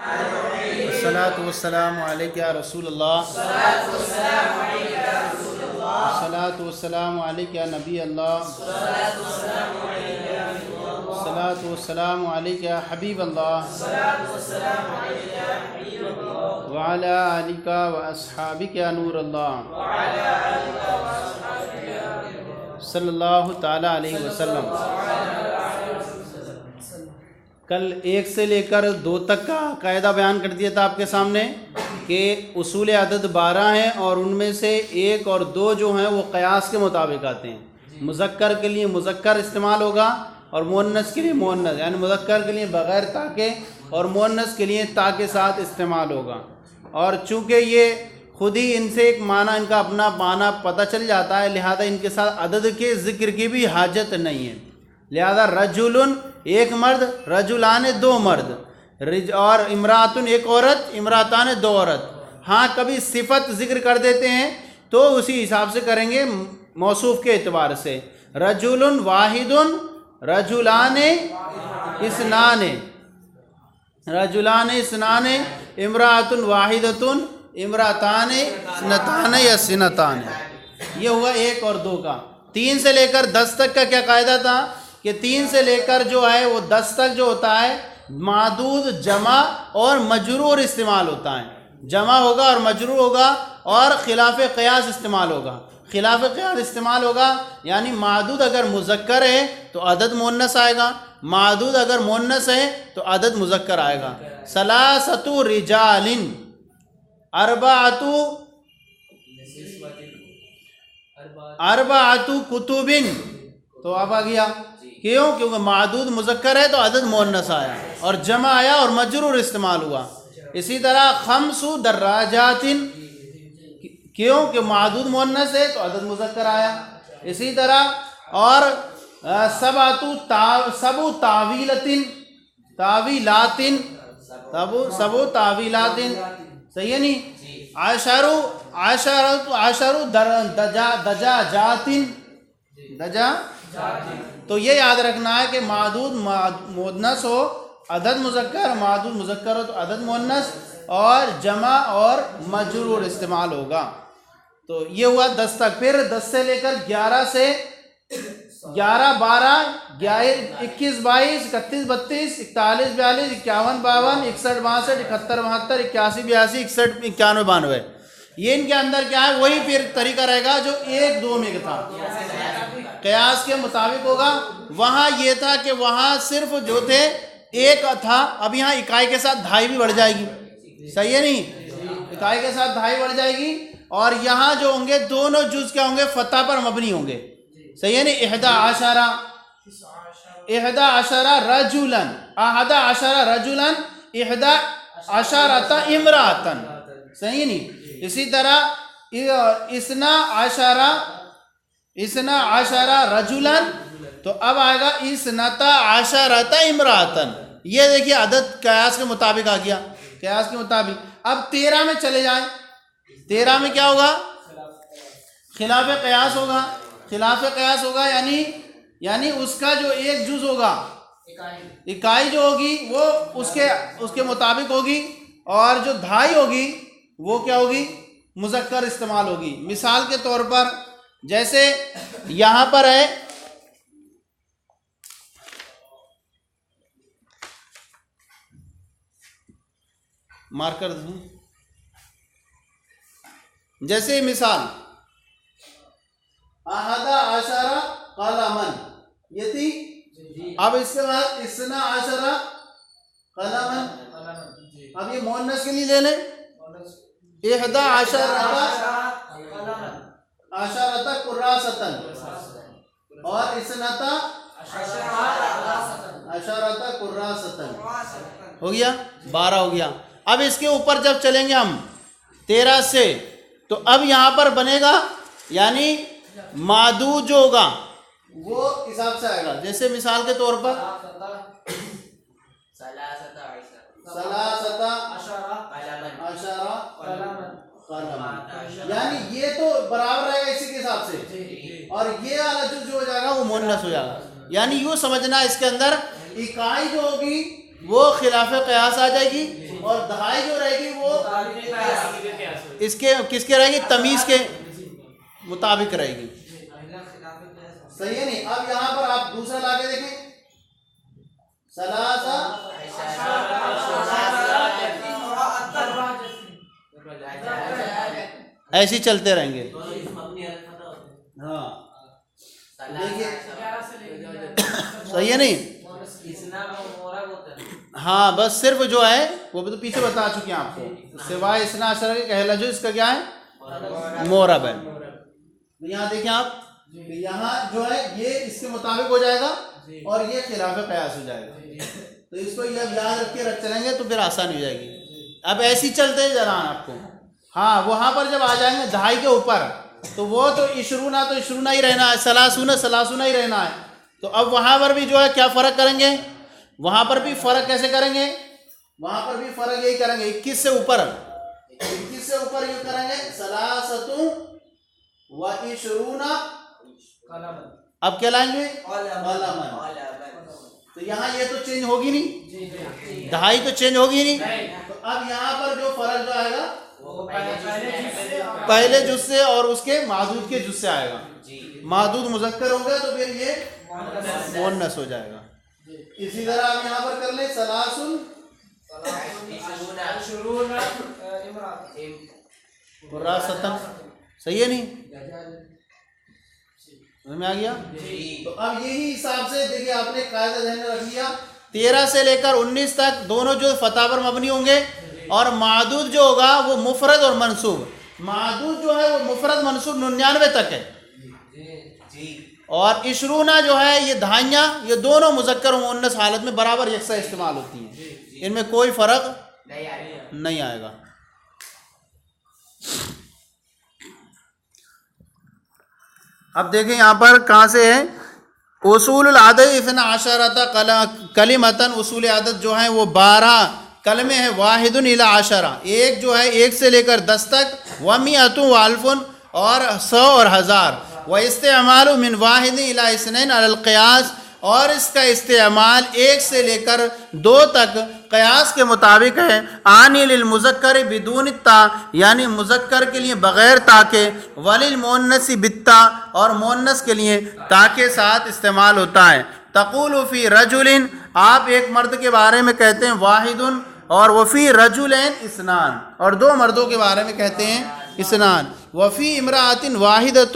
الصلاۃ والسلام علیک یا رسول اللہ، الصلاۃ والسلام علیک یا نبی اللہ، الصلاۃ والسلام علیک یا حبیب اللہ، وعلی آلک و اصحابک یا نور اللہ، صلی اللہ تعالی علیہ وسلم۔ کل 1 سے لے کر 2 تک کا قاعدہ بیان کر دیا تھا آپ کے سامنے کہ اصول عدد 12 ہیں اور ان میں سے 1 اور 2 جو ہیں وہ قیاس کے مطابق آتے ہیں۔ مذکر کے لیے مذکر استعمال ہوگا اور مؤنث کے لیے مؤنث، یعنی مذکر کے لیے بغیر تا کے اور مؤنث کے لیے تا کے ساتھ استعمال ہوگا۔ اور چونکہ یہ خود ہی ان سے ایک معنی، ان کا اپنا معنی پتہ چل جاتا ہے، لہذا ان کے ساتھ عدد کے ذکر کی بھی حاجت نہیں ہے۔ لہذا رجل 1 مرد، رجلان 2 مرد، اور امراتن 1 عورت، امراتان 2 عورت۔ ہاں کبھی صفت ذکر کر دیتے ہیں تو اسی حساب سے کریں گے موصوف کے اعتبار سے۔ رجل واحد، رجلان اثنان، رجلان اثنان، امرات واحدۃ، امراتان اثنتان یا سنتان۔ یہ ہوا 1 اور 2 کا۔ 3 سے لے کر 10 تک کا کیا قاعدہ تھا کہ 3 سے لے کر جو ہے وہ 10 تک جو ہوتا ہے معدود، جمع اور مجرور استعمال ہوتا ہے۔ جمع ہوگا اور مجرور ہوگا اور خلاف قیاس استعمال ہوگا۔ خلاف قیاس استعمال ہوگا یعنی معدود اگر مذکر ہے تو عدد مؤنث آئے گا، معدود اگر مؤنث ہے تو عدد مذکر آئے گا۔ ثلاثۃ رجال، اربعۃ کتب، تو اب آ گیا کیوں؟ کیونکہ معدود مذکر ہے تو عدد مؤنث آیا اور جمع آیا اور مجرور استعمال ہوا۔ اسی طرح 5 دراجات، کیوں کہ معدود مؤنث ہے تو عدد مذکر آیا۔ اسی طرح اور 7 تعویلات، صحیح ہے نہیں؟ 10 دجاجات، تو یہ یاد رکھنا ہے کہ معدود مؤنث ہو عدد مذکر، معدود مذکر ہو تو عدد مؤنث، اور جمع اور مجرور استعمال ہوگا۔ تو یہ ہوا 10 تک۔ پھر 10 سے لے کر 11 سے 11 12 21 22 31 32 41 42 51 52 61 62 71 72 81 82 61 91 92، یہ ان کے اندر کیا ہے؟ وہی پھر طریقہ رہے گا جو 1 2 میں تھا، قیاس کے مطابق ہوگا۔ وہاں یہ تھا کہ وہاں صرف جو تھے 1 تھا، اب یہاں اکائی کے ساتھ دھائی بھی بڑھ جائے گی، صحیح ہے نہیں؟ اکائی کے ساتھ دھائی بڑھ جائے گی، اور یہاں جو ہوں گے دونوں جز کیا ہوں گے؟ فتح پر مبنی ہوں گے، صحیح ہے نہیں؟ 11 رجلا، 11 رجلا، 11 امراتن، صحیح ہے نہیں؟ اسی طرح 12 رجلا، تو اب آئے گا 12 امراتن۔ یہ دیکھیے عدد قیاس کے مطابق آ گیا، قیاس کے مطابق۔ اب 13 میں چلے جائیں، 13 میں کیا ہوگا؟ خلاف قیاس ہوگا، خلاف قیاس ہوگا یعنی اس کا جو ایک جز ہوگا، اکائی جو ہوگی وہ اس کے مطابق ہوگی، اور جو دھائی ہوگی وہ کیا ہوگی؟ مذکر استعمال ہوگی۔ مثال کے طور پر جیسے یہاں پر ہے مارکر دوں، جیسے مثال 11 قلما، یہ تھی۔ اب اس کے بعد 12 قلما، اب یہ مؤنث کے لیے لے لیں، 11 قراصۃ، اور 12 قراصۃ، ہو گیا 12 ہو گیا۔ اب اس کے اوپر جب چلیں گے ہم 13 سے، تو اب یہاں پر بنے گا یعنی معدود جو ہوگا وہ حساب سے آئے گا۔ جیسے مثال کے طور پر 13 یعنی یہ تو برابر رہے گا اسی کے حساب سے، اور یہ والا جو ہو جائے گا وہ مؤنث ہو جائے گا۔ یعنی یوں سمجھنا اس کے اندر اکائی جو ہوگی وہ خلاف قیاس آ جائے گی، اور دہائی جو رہے گی وہ اس کے کس کے رہے گی؟ تمیز کے مطابق رہے گی. صحیح ہے نہیں؟ اب یہاں پر آپ دوسرا لا کے دیکھیں، ثلاثہ ایسے چلتے رہیں گے. ہاں دیکھیے صحیح ہے نہیں؟ ہاں بس صرف جو ہے وہ بھی تو پیچھے بتا چکے ہیں آپ کو، سوائے اسنا عشرہ کے کہلا جو اس کا کیا ہے؟ مورب ہے. یہاں دیکھیں آپ، یہاں جو ہے یہ اس کے مطابق ہو جائے گا اور یہ خلاف قیاس ہو جائے گا. تو اس کو یہ یاد رکھ کے چلیں گے تو پھر آسانی ہو جائے گی. اب ایسی چلتے جران آپ کو. ہاں وہاں پر جب آ جائیں گے دہائی کے اوپر تو وہ تو عشرونہ تو عشرونہ ہی رہنا ہے، ثلاثون ثلاثون ہی رہنا ہے. تو اب وہاں پر بھی جو ہے کیا فرق کریں گے؟ وہاں پر بھی فرق کیسے کریں گے؟ وہاں پر بھی فرق یہی کریں گے، 21 سے اوپر، 21 سے اوپر یہ کریں گے ثلاثۃ و عشرون. اب کیا لائیں گے؟ تو یہاں یہ تو چینج ہوگی نہیں، دہائی تو چینج ہوگی نہیں. تو اب یہاں پر جو فرق جو آئے گا پہلے جز سے اور اس کے معدود کے جز سے آئے گا. معدود مذکر ہوگا تو پھر یہ مؤنث ہو جائے گا. اسی طرح آپ یہاں پر کر لیں ثلاثن وراثتن. صحیح ہے نہیں؟ سمجھ میں آ گیا؟ تو اب یہی حساب سے دیکھیے آپ نے قاعدہ ذہن میں رکھ لیا، 13 سے لے کر 19 تک دونوں جو فتح پر مبنی ہوں گے، اور معدود جو ہوگا وہ مفرد اور منصوب. معدود جو ہے وہ مفرد منصوب 99 تک ہے، اور عشرونہ جو ہے یہ دہائیاں یہ دونوں مذکر و مؤنث حالت میں برابر یکساں استعمال ہوتی ہیں، ان میں کوئی فرق نہیں آئے گا. اب دیکھیں یہاں پر کہاں سے ہے؟ اصول العدد 12 کلمتاً. اصول عدد جو ہیں وہ 12 کلمے ہیں. واحد الی 10، ایک جو ہے 1 سے لے کر 10 تک. ومیۃ والف، اور 100 اور 1000. واستعمال من واحد الی 2 علی القیاس، اور اس کا استعمال 1 سے لے کر 2 تک قیاس کے مطابق ہے. آنی للمذکر بدون التا، یعنی مذکر کے لیے بغیر تا کے. وللمؤنث بالتا، اور مؤنث کے لیے تا کے ساتھ استعمال ہوتا ہے. تقول فی رجل، آپ ایک مرد کے بارے میں کہتے ہیں واحد، اور وفی رجلین اثنان، اور 2 مردوں کے بارے میں کہتے ہیں اثنان. وفی امرأۃ واحدۃ،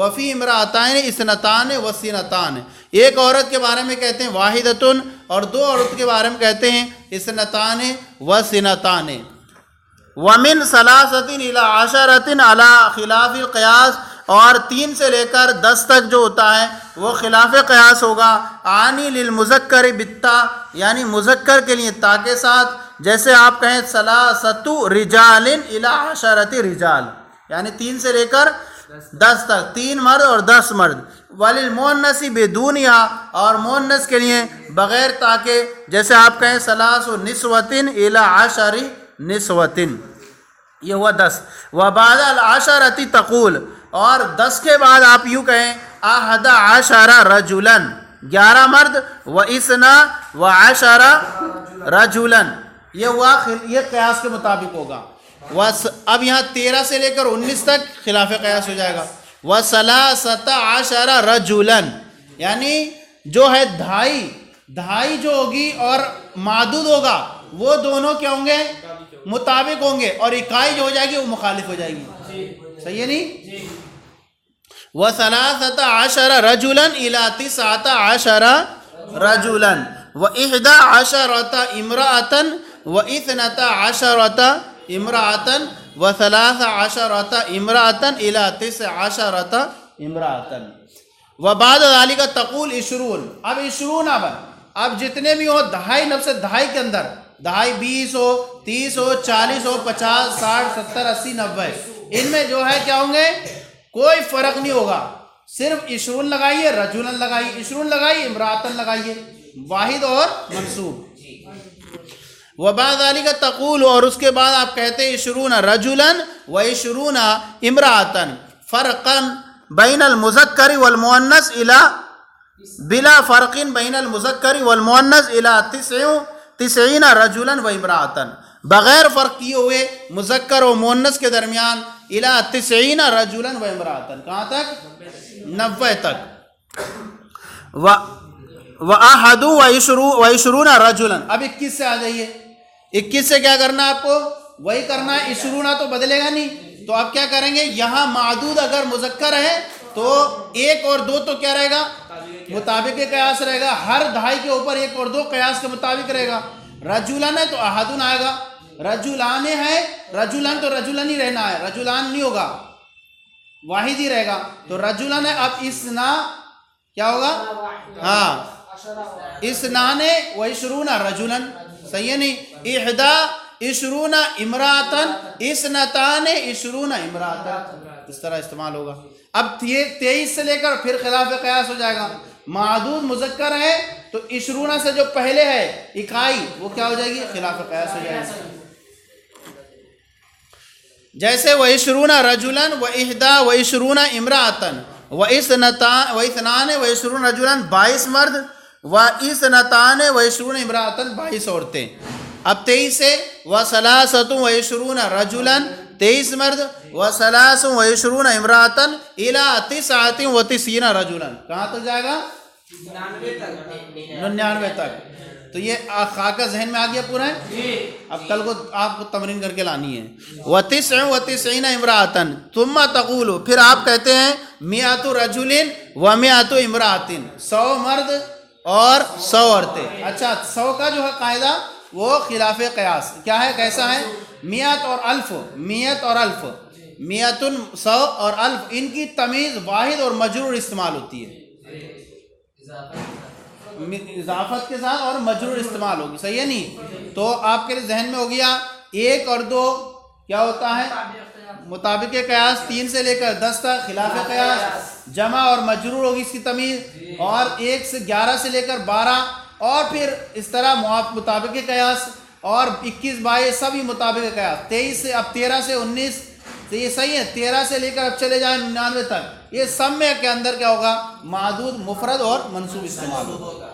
وفی امرأتین اثنتان وثنتان. ایک عورت کے بارے میں کہتے ہیں واحدۃ، اور 2 عورت کے بارے میں کہتے ہیں اثنتان وثنتان. ومن 3 الی 10 علی خلاف القیاس، اور 3 سے لے کر 10 تک جو ہوتا ہے وہ خلاف قیاس ہوگا. آنی للمذکر بالتا، یعنی مذکر کے لیے تا کے ساتھ. جیسے آپ کہیں 3 رجال الی 10 رجال، یعنی 3 سے لے کر 10 تک 3 مرد اور 10 مرد. وللمؤنث بدونہا، اور مؤنث کے لیے بغیر تا کے. جیسے آپ کہیں 3 نسوۃ الی 10 نسوۃ، یہ ہوا 10. وبعد 10 تقول، اور 10 کے بعد آپ یوں کہیں 11 رجلا، 11 مرد. و12 رجلا، یہ ہوا یہ قیاس کے مطابق ہوگا. اب یہاں 13 سے لے کر 19 تک خلاف قیاس ہو جائے گا. و13 رجلا، یعنی جو ہے دہائی جو ہوگی اور معدود ہوگا وہ دونوں کیا ہوں گے؟ مطابق ہوں گے، اور اکائی جو ہو جائے گی وہ مخالف ہو جائے گی. صحیح ہے نہیں؟ و13 رجلا الی 19 رجلا. و11 امرأۃ و12 امرأۃ و13 امرأۃ الی 19 امرأۃ. وبعد ذلك تقول 20. اب 20 اب جتنے بھی ہو دہائی نفس دہائی کے اندر، دہائی 20 ہو 30 ہو 40 ہو 50 60 70 80 90، ان میں جو ہے کیا ہوں گے؟ کوئی فرق نہیں ہوگا. صرف 20 لگائیے، رجولن لگائیے، 20 لگائیے، امراتن لگائیے، واحد اور منصوب. وبعد ذلك تقول، اور اس کے بعد آپ کہتے ہیں 20 رجولن و20 امراتن. فرقا بین المذکر والمؤنث الى بلا فرق بین المذکر والمؤنث الى 90 رجلا و امراتن. بغیر فرق کیے ہوئے مذکر و مؤنث کے درمیان الی 90 رجلا و امرأۃ، کہاں تک؟ 90 تک. وأحد وعشرون رجلا. اب 21 سے آ جائیے. 21 سے کیا کرنا ہے آپ کو؟ وہی کرنا ہے. 20 تو بدلے گا نہیں، تو آپ کیا کریں گے؟ یہاں معدود اگر مذکر ہے تو 1 اور 2 تو کیا رہے گا؟ مطابق قیاس رہے گا. ہر دہائی کے اوپر 1 اور 2 قیاس کے مطابق رہے گا. رجلان ہے تو احدن آئے گا. رجلان ہے، رجلان تو رجلان ہی رہنا ہے، رجلان نہیں ہوگا، واحد ہی رہے گا. تو رجلان ہے. اب اسنا کیا ہوگا؟ ہاں، اسنان و عشرون رجلن. صحیح ہے نہیں؟ 21 امراتن، اسنتان 20 امراتن، اس طرح استعمال ہوگا. اب یہ 23 سے لے کر پھر خلاف قیاس ہو جائے گا. معدود مذکر ہے تو 20 سے جو پہلے ہے اکائی وہ کیا ہو جائے گی؟ خلاف قیاس ہو جائے گی. جیسے و20 رجلن و 21 امراتن و اثنان و 20 رجلن، 22 مرد، و اثنتان و 20 امراتن، 22 عورتیں. اب 23 سے و23 و 20 رجلن، 23 مرد، و 23 و 20 امراتن الی 99 رجلن، کہاں تک جائے گا؟ 99 تک. تو یہ خاکہ ذہن میں آ گیا پورا ہے. اب کل کو آپ کو تمرین کر کے لانی ہے. و99 امراتن ثم تقول، پھر آپ کہتے ہیں 100 رجل و 100 امرات، 100 مرد اور 100 عورتیں. اچھا، 100 کا جو ہے قاعدہ وہ خلاف قیاس کیا ہے؟ کیسا ہے؟ 100 اور الف، 100 اور الف، 100 100 اور الف، ان کی تمیز واحد اور مجرور استعمال ہوتی ہے. اضافت کے ساتھ اور مجرور استعمال ہوگی. صحیح ہے نہیں؟ تو آپ کے ذہن میں ہو گیا 1 اور 2 کیا ہوتا ہے؟ مطابق قیاس. 3 سے لے کر 10 تک خلاف قیاس، جمع اور مجرور ہوگی اس کی تمیز. اور 1 سے 11 سے لے کر 12، اور پھر اس طرح مطابق قیاس. اور 21 22 سب ہی مطابق قیاس. 23 سے اب 13 سے 19، تو یہ صحیح ہے. 13 سے لے کر اب چلے جائیں 99 تک. یہ سب میں کے اندر کیا ہوگا؟ معدود مفرد اور منصوب استعمال ہوگا.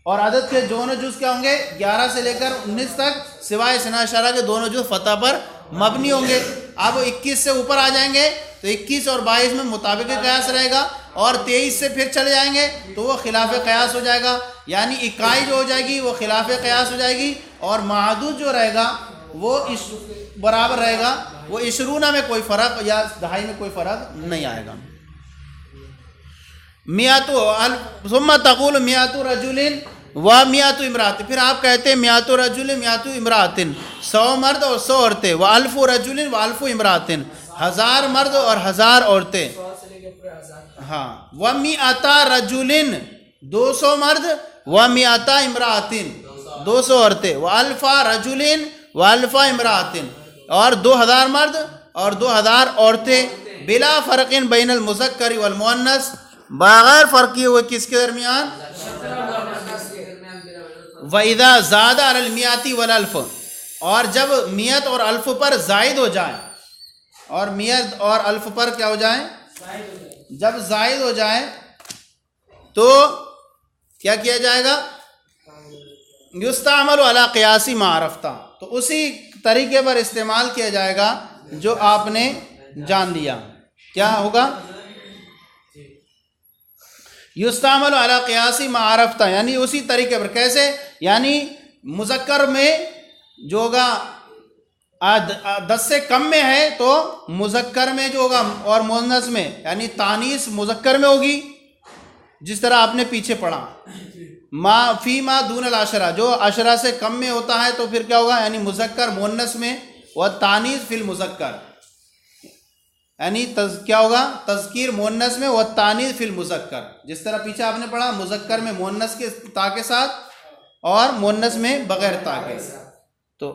اور عدد کے دونوں جز کیا ہوں گے؟ 11 سے لے کر 19 تک سوائے اثنا عشرہ کے دونوں جز فتح پر مبنی ہوں گے. اب 21 سے اوپر آ جائیں گے تو 21 اور 22 میں مطابق قیاس رہے گا، اور 23 سے پھر چلے جائیں گے تو وہ خلاف قیاس ہو جائے گا. یعنی اکائی جو ہو جائے گی وہ خلاف قیاس ہو جائے گی، اور معدود جو رہے گا وہ برابر رہے گا. وہ 20 میں کوئی فرق یا دہائی میں کوئی فرق نہیں آئے گا. 100 ثم تقول 100 رجل و 100 امرات، پھر آپ کہتے ہیں 100 رجل 100 امرات، 100 مرد اور 100 عورتیں. و 1000 رجل و 1000 امرات، 1000 مرد اور 1000 عورتیں. ہاں. و 100 رجل، 200 مرد، و 100 امرات، 200 عورتیں. و 1000 رجل و 1000 امرات، اور 2000 مرد اور 2000 عورتیں. بلا فرق بین المذکر والمؤنث، بغیر فرق کیے ہوئے کس کے درمیان؟ وَإِذَا زَادَ عَلَى الْمِئَةِ وَالْأَلْفِ، اور جب 100 اور الف پر زائد ہو جائے، اور 100 اور الف پر کیا ہو جائے؟ جب زائد ہو جائے تو کیا کیا جائے گا؟ یستعمل علی قیاس ما عرفت، تو اسی طریقے پر استعمال کیا جائے گا جو آپ نے جان لیا. کیا ہوگا؟ یستعمل علی قیاس ما عرفت، یعنی اسی طریقے پر. کیسے؟ یعنی مذکر میں جو ہوگا 10 سے کم میں ہے تو مذکر میں جو ہوگا، اور مؤنث میں یعنی تانیث مذکر میں ہوگی، جس طرح آپ نے پیچھے پڑھا. ما فی ما دون العشرہ، جو 10 سے کم میں ہوتا ہے تو پھر کیا ہوگا؟ یعنی مذکر مؤنث میں، و تانیث فی المذکر، یعنی کیا ہوگا؟ تذکیر مؤنث میں و تانیث فی المذکر. جس طرح پیچھے آپ نے پڑھا مذکر میں مؤنث کے تا کے ساتھ اور مؤنث میں بغیر تا کے. تو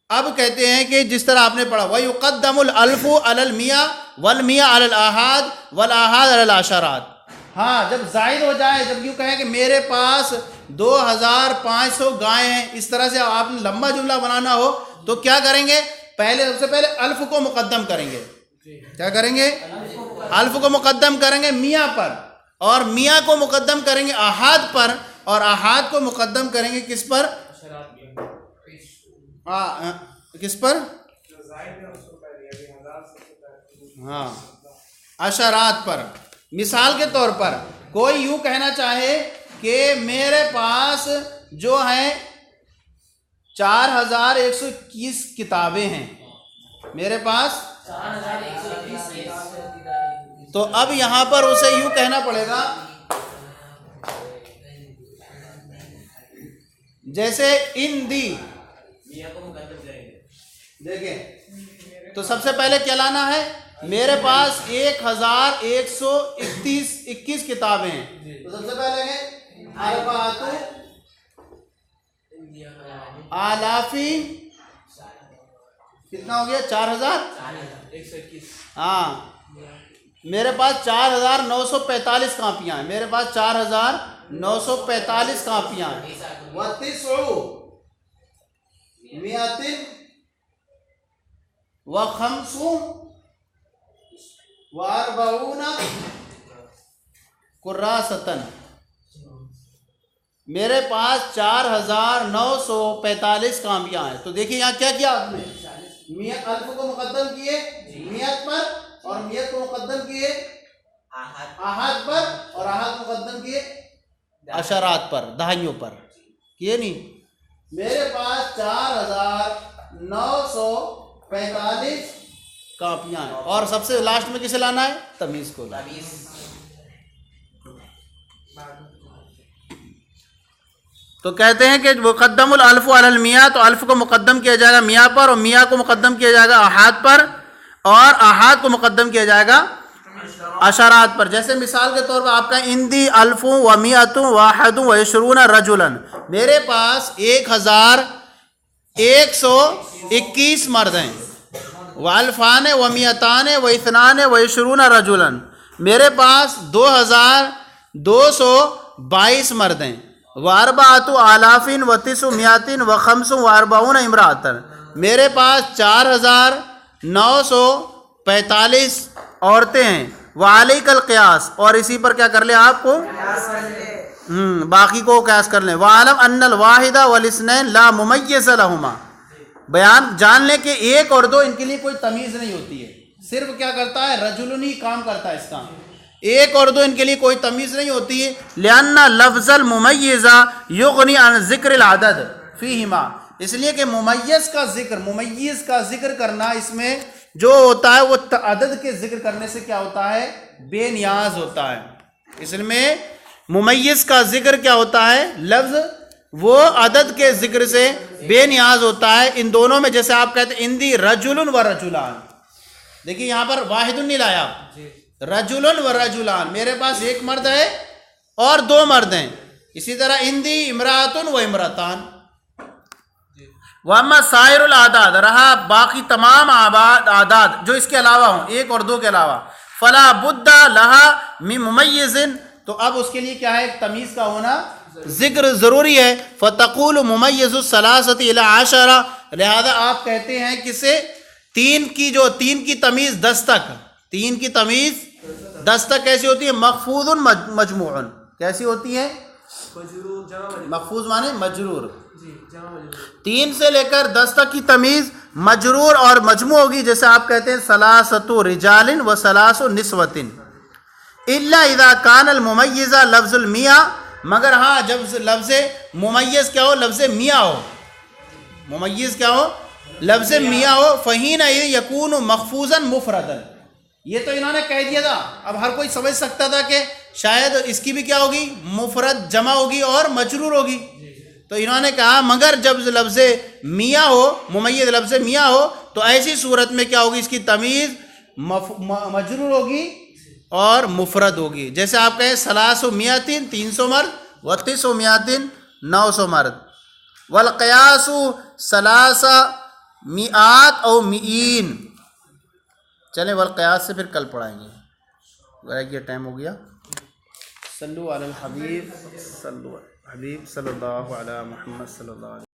اب کہتے ہیں کہ جس طرح آپ نے پڑھا وَيُقَدَّمُ الْأَلْفُ عَلَى الْمِئَةِ وَالْمِئَةُ عَلَى الْآحَادِ وَالْآحَادُ عَلَى الْعَشَرَاتِ. ہاں، جب زائد ہو جائے، جب یوں کہیں کہ میرے پاس 2500 گائیں ہیں، اس طرح سے آپ نے لمبا جملہ بنانا ہو تو کیا کریں گے؟ سب سے پہلے الف کو مقدم کریں گے. کیا کریں گے؟ الف کو مقدم کریں گے میاں پر، اور میاں کو مقدم کریں گے آحاد پر، اور آحاد کو مقدم کریں گے کس پر؟ کس پر؟ ہاں عشرات پر. مثال کے طور پر کوئی یوں کہنا چاہے کہ میرے پاس جو ہیں 4121 کتابیں ہیں، میرے پاس، تو اب یہاں پر اسے یوں کہنا پڑے گا جیسے اندی. دیکھیں تو سب سے پہلے کیا لانا ہے؟ میرے پاس 1121 کتابیں ہیں. تو سب سے پہلے ہے اربعۃ آلاف. کتنا ہو گیا؟ 4000. ہاں میرے پاس 4945 کاپیاں ہیں. میرے پاس 4945 کاپیاں ہیں. واربعون کراستن. میرے پاس 4945 کاپیاں ہیں. تو دیکھیے یہاں کیا کیا آپ نے؟ الف کو مقدم کیے میت پر، اور میت کو مقدم کیے احاد پر، اور احاد مقدم کیے عشرات پر، دہائیوں پر. کیے نہیں؟ میرے پاس 4945 کاپیاں ہیں. اور سب سے لاسٹ میں کسے لانا ہے؟ تمیز کو لانا. تو کہتے ہیں کہ مقدم الالف علی المیاء، تو الف کو مقدم کیا جائے گا میاں پر، اور میاں کو مقدم کیا جائے گا احاد پر، اور احاد کو مقدم کیا جائے گا عشرات پر. جیسے مثال کے طور پر آپ کا اندی الف و میۃ واحد و عشرون رجلا. میرے پاس 1121 مرد ہیں. والفان و میتان و اثنان و عشرون رجلا. میرے پاس 2222 مرد ہیں. واربعۃ آلاف و تسعمائۃ و خمس و اربعون امرأۃ. میرے پاس 4945 عورتیں ہیں. وعلیک القیاس، اور اسی پر کیا کر لیں آپ کو؟ باقی کو قیاس کر لیں. وعلم ان الواحد والاثنین لا ممیز لہما. بیان جان لیں کہ ایک اور دو ان کے لیے کوئی تمیز نہیں ہوتی ہے، صرف کیا کرتا ہے؟ رجل ہی کام کرتا ہے اس کا. ایک اور دو ان کے لیے کوئی تمیز نہیں ہوتی ہے. لأن لفظ الممیز یغنی عن ذکر العدد فیہما. اس لیے کہ ممیز کا ذکر کرنا اس میں جو ہوتا ہے وہ عدد کے ذکر کرنے سے کیا ہوتا ہے؟ بے نیاز ہوتا ہے. اس میں ممیز کا ذکر کیا ہوتا ہے؟ لفظ وہ عدد کے ذکر سے بے نیاز ہوتا ہے. ان دونوں میں جیسے آپ کہتے ہیں اندی رجل و رجلان. دیکھیے یہاں پر واحد نہیں لایا، رجل و رجلان. میرے پاس ایک مرد ہے اور دو مرد ہیں. اسی طرح اندی امرأۃ و امرأتان. واما سائر الاعداد، رہا باقی تمام اعداد جو اس کے علاوہ ہوں، ایک اور دو کے علاوہ، فلا بد لہا من ممیز. تو اب اس کے لیے کیا ہے؟ تمیز کا ہونا ذکر ضروری ہے. فتقول ممیز الثلاثۃ الی عشرہ. لہذا آپ کہتے ہیں کسے؟ تین کی تمیز 10 تک. تین کی تمیز 10 تک کیسی ہوتی ہے؟ مخفوض مجموع. کیسی ہوتی ہے؟ مخفوض مانے مجرور. 3 سے لے کر 10 تک کی تمیز مجرور اور مجموع ہوگی. جیسے آپ کہتے ہیں ثلاثۃ رجال و ثلاث نسوۃ. الا اذا کان الممیز لفظ المیاں. مگر ہاں جب لفظ ممیز کیا ہو؟ لفظ میاں ہو. ممیز کیا ہو؟ لفظ میاں ہو. فحینئذ یکون مخفوضا مفردا. یہ تو انہوں نے کہہ دیا تھا، اب ہر کوئی سمجھ سکتا تھا کہ شاید اس کی بھی کیا ہوگی؟ مفرد جمع ہوگی اور مجرور ہوگی. تو انہوں نے کہا مگر جب لفظ میاں ہو، ممیز لفظ میاں ہو، تو ایسی صورت میں کیا ہوگی؟ اس کی تمیز مجرور ہوگی اور مفرد ہوگی. جیسے آپ کہیں 300 300 مرد، و 900 900 مرد. والقیاس 300 او 100. چلیں والقیاس سے پھر کل پڑھائیں گے. یہ ٹائم ہو گیا. صلو علی الحبیب، صلی اللہ علی محمد صلی اللہ علیہ